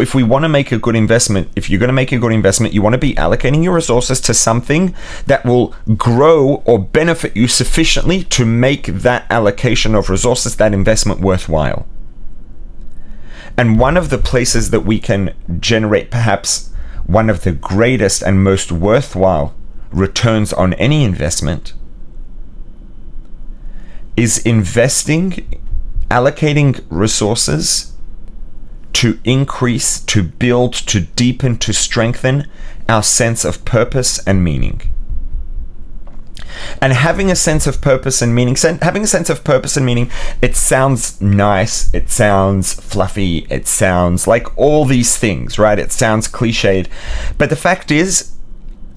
if we want to make a good investment, if you're going to make a good investment, you want to be allocating your resources to something that will grow or benefit you sufficiently to make that allocation of resources, that investment, worthwhile. And one of the places that we can generate perhaps one of the greatest and most worthwhile returns on any investment is allocating resources to increase, to build, to deepen, to strengthen our sense of purpose and meaning. And having a sense of purpose and meaning, it sounds nice, it sounds fluffy, it sounds like all these things, right? It sounds cliched. But the fact is,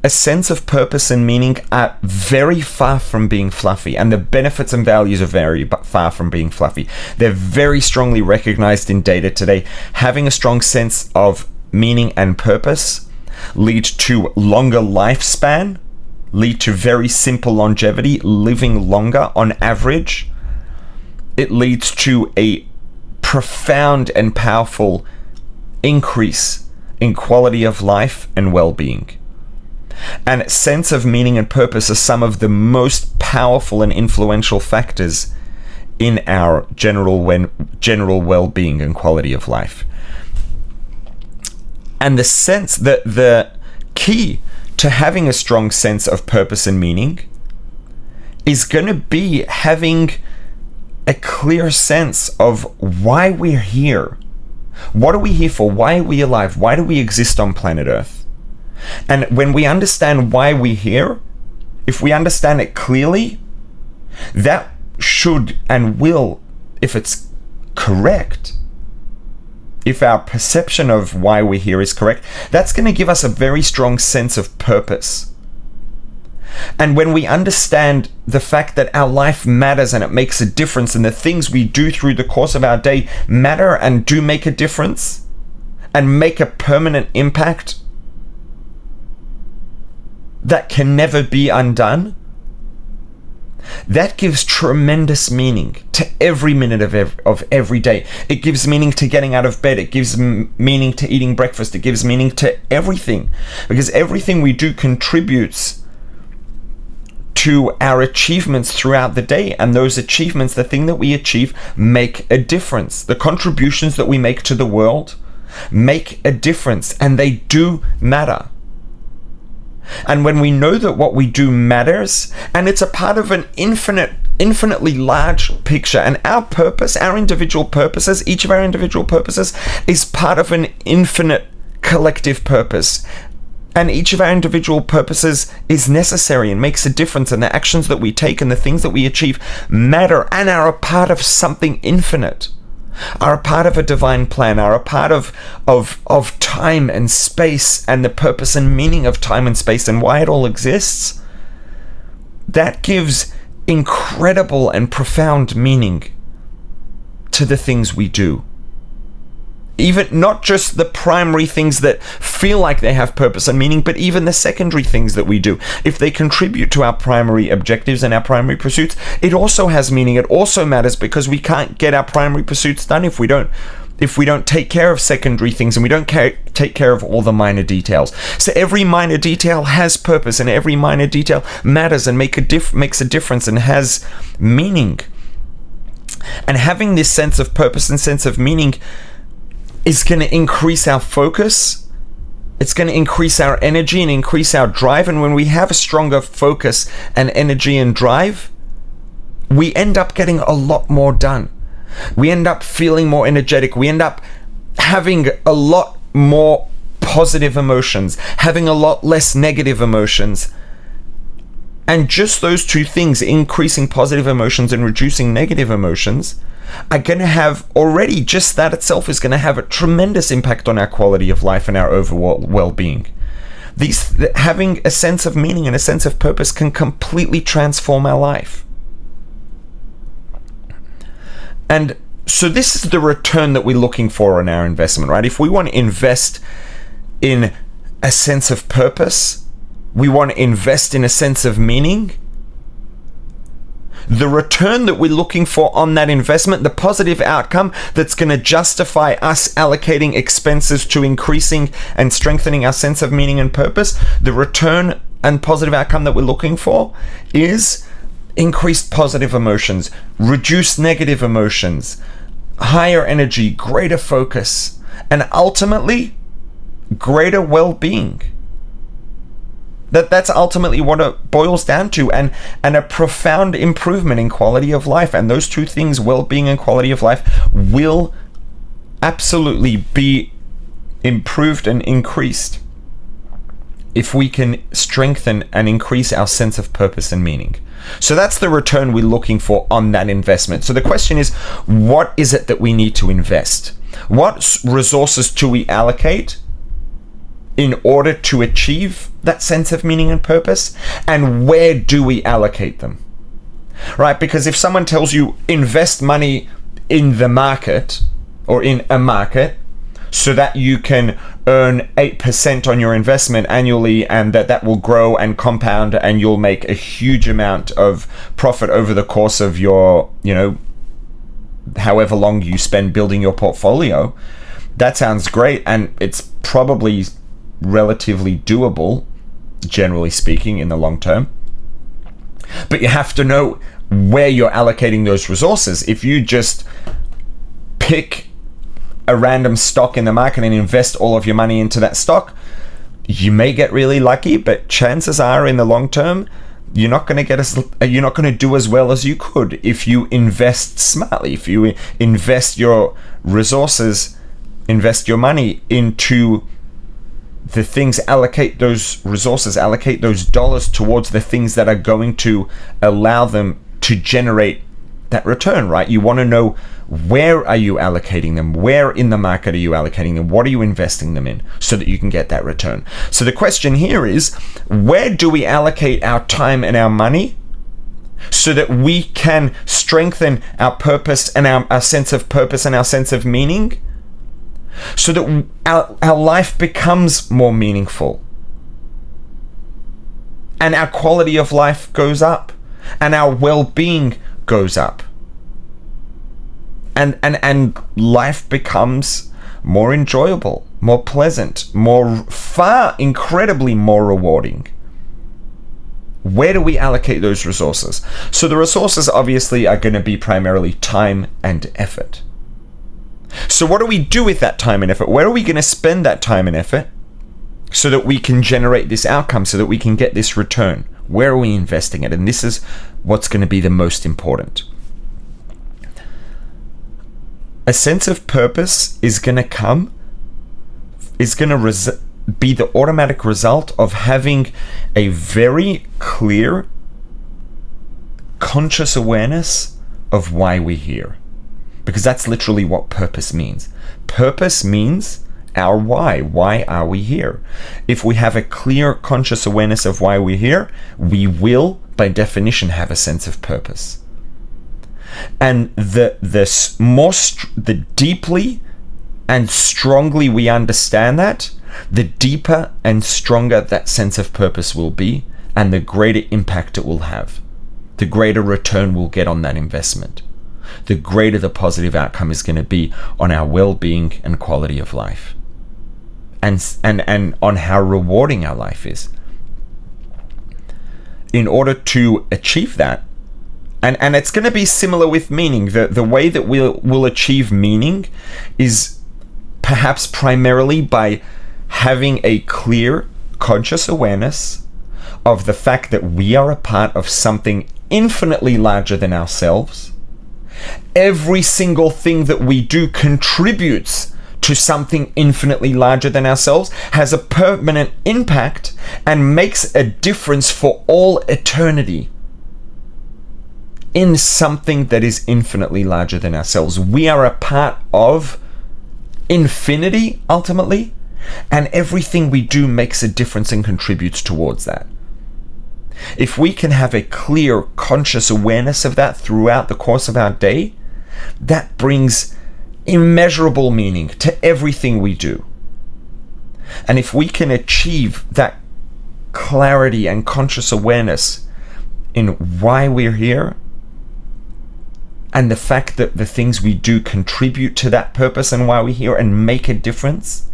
a sense of purpose and meaning are very far from being fluffy, and the benefits and values are very far from being fluffy. They're very strongly recognized in data today. Having a strong sense of meaning and purpose lead to longer lifespan, lead to very simple longevity, living longer on average. It leads to a profound and powerful increase in quality of life and well-being. And sense of meaning and purpose are some of the most powerful and influential factors in our general well-being and quality of life. And the key to having a strong sense of purpose and meaning is going to be having a clear sense of why we're here. What are we here for? Why are we alive? Why do we exist on planet Earth? And when we understand why we're here, if we understand it clearly, that should and will, if it's correct, if our perception of why we're here is correct, that's going to give us a very strong sense of purpose. And when we understand the fact that our life matters and it makes a difference, and the things we do through the course of our day matter and do make a difference and make a permanent impact that can never be undone, that gives tremendous meaning to every minute of every day. It gives meaning to getting out of bed. It gives meaning to eating breakfast. It gives meaning to everything, because everything we do contributes to our achievements throughout the day, and those achievements, the thing that we achieve, make a difference. The contributions that we make to the world make a difference, and they do matter. And when we know that what we do matters, and it's a part of an infinitely large picture, and our purpose, our individual purposes, each of our individual purposes is part of an infinite collective purpose. And each of our individual purposes is necessary and makes a difference, and the actions that we take and the things that we achieve matter and are a part of something infinite, are a part of a divine plan, are a part of time and space, and the purpose and meaning of time and space and why it all exists. That gives incredible and profound meaning to the things we do. Even not just the primary things that feel like they have purpose and meaning, but even the secondary things that we do. If they contribute to our primary objectives and our primary pursuits, it also has meaning. It also matters, because we can't get our primary pursuits done if we don't take care of secondary things, and we don't take care of all the minor details. So every minor detail has purpose, and every minor detail matters and makes a difference and has meaning. And having this sense of purpose and sense of meaning is going to increase our focus. It's going to increase our energy and increase our drive. And when we have a stronger focus and energy and drive, we end up getting a lot more done. We end up feeling more energetic. We end up having a lot more positive emotions, having a lot less negative emotions. And just those two things, increasing positive emotions and reducing negative emotions, are going to have already, just that itself is going to have a tremendous impact on our quality of life and our overall well-being. Having a sense of meaning and a sense of purpose can completely transform our life. And so this is the return that we're looking for in our investment, right? If we want to invest in a sense of purpose, we want to invest in a sense of meaning, the return that we're looking for on that investment, the positive outcome that's going to justify us allocating expenses to increasing and strengthening our sense of meaning and purpose, the return and positive outcome that we're looking for is increased positive emotions, reduced negative emotions, higher energy, greater focus, and ultimately greater well-being. That's ultimately what it boils down to, and a profound improvement in quality of life. And those two things, well-being and quality of life, will absolutely be improved and increased if we can strengthen and increase our sense of purpose and meaning. So that's the return we're looking for on that investment. So the question is, what is it that we need to invest? What resources do we allocate in order to achieve that sense of meaning and purpose? And where do we allocate them? Right? Because if someone tells you invest money in the market or in a market so that you can earn 8% on your investment annually, and that will grow and compound and you'll make a huge amount of profit over the course of your, however long you spend building your portfolio, that sounds great, and it's probably relatively doable, generally speaking, in the long term. But you have to know where you're allocating those resources. If you just pick a random stock in the market and invest all of your money into that stock, you may get really lucky, but chances are in the long term you're not going to do as well as you could if you invest smartly. If you invest your resources, invest your money into the things, allocate those resources, allocate those dollars towards the things that are going to allow them to generate that return, right? You want to know, where are you allocating them? Where in the market are you allocating them? What are you investing them in so that you can get that return? So the question here is, where do we allocate our time and our money so that we can strengthen our purpose and our sense of purpose and our sense of meaning, so that our life becomes more meaningful and our quality of life goes up and our well-being goes up, and life becomes more enjoyable, more pleasant, incredibly more rewarding? Where do we allocate those resources? So the resources obviously are going to be primarily time and effort. So what do we do with that time and effort? Where are we going to spend that time and effort so that we can generate this outcome, so that we can get this return? Where are we investing it? And this is what's going to be the most important. A sense of purpose is going to be the automatic result of having a very clear, conscious awareness of why we're here. Because that's literally what purpose means. Purpose means our why. Why are we here? If we have a clear, conscious awareness of why we're here, we will, by definition, have a sense of purpose. And the deeply and strongly we understand that, the deeper and stronger that sense of purpose will be, and the greater impact it will have. The greater return we'll get on that investment. The greater the positive outcome is going to be on our well-being and quality of life, and on how rewarding our life is. In order to achieve that, and it's going to be similar with meaning. The way that we'll achieve meaning is perhaps primarily by having a clear, conscious awareness of the fact that we are a part of something infinitely larger than ourselves. Every single thing that we do contributes to something infinitely larger than ourselves, has a permanent impact, and makes a difference for all eternity in something that is infinitely larger than ourselves. We are a part of infinity, ultimately, and everything we do makes a difference and contributes towards that. If we can have a clear, conscious awareness of that throughout the course of our day, that brings immeasurable meaning to everything we do. And if we can achieve that clarity and conscious awareness in why we're here, and the fact that the things we do contribute to that purpose and why we're here and make a difference,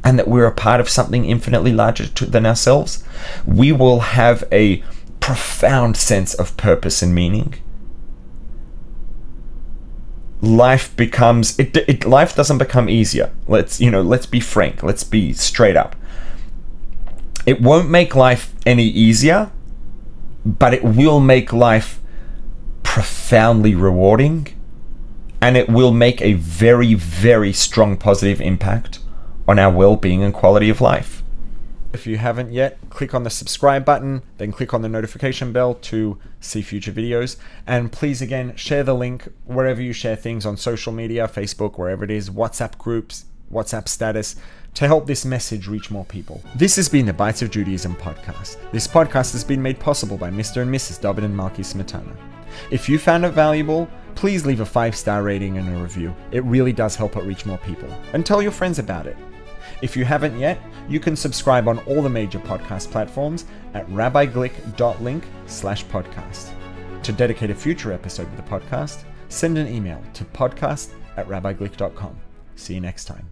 and that we're a part of something infinitely larger than ourselves, we will have a profound sense of purpose and meaning. Life becomes life doesn't become easier. Let's be frank. Let's be straight up. It won't make life any easier, but it will make life profoundly rewarding, and it will make a very, very strong positive impact on our well-being and quality of life. If you haven't yet, click on the subscribe button, then click on the notification bell to see future videos. And please, again, share the link wherever you share things on social media, Facebook, wherever it is, WhatsApp groups, WhatsApp status, to help this message reach more people. This has been the Bites of Judaism podcast. This podcast has been made possible by Mr. and Mrs. David and Malki Smetana. If you found it valuable, please leave a 5-star rating and a review. It really does help it reach more people. And tell your friends about it. If you haven't yet, you can subscribe on all the major podcast platforms at rabbiglick.link/podcast. To dedicate a future episode of the podcast, send an email to podcast@rabbiglick.com. See you next time.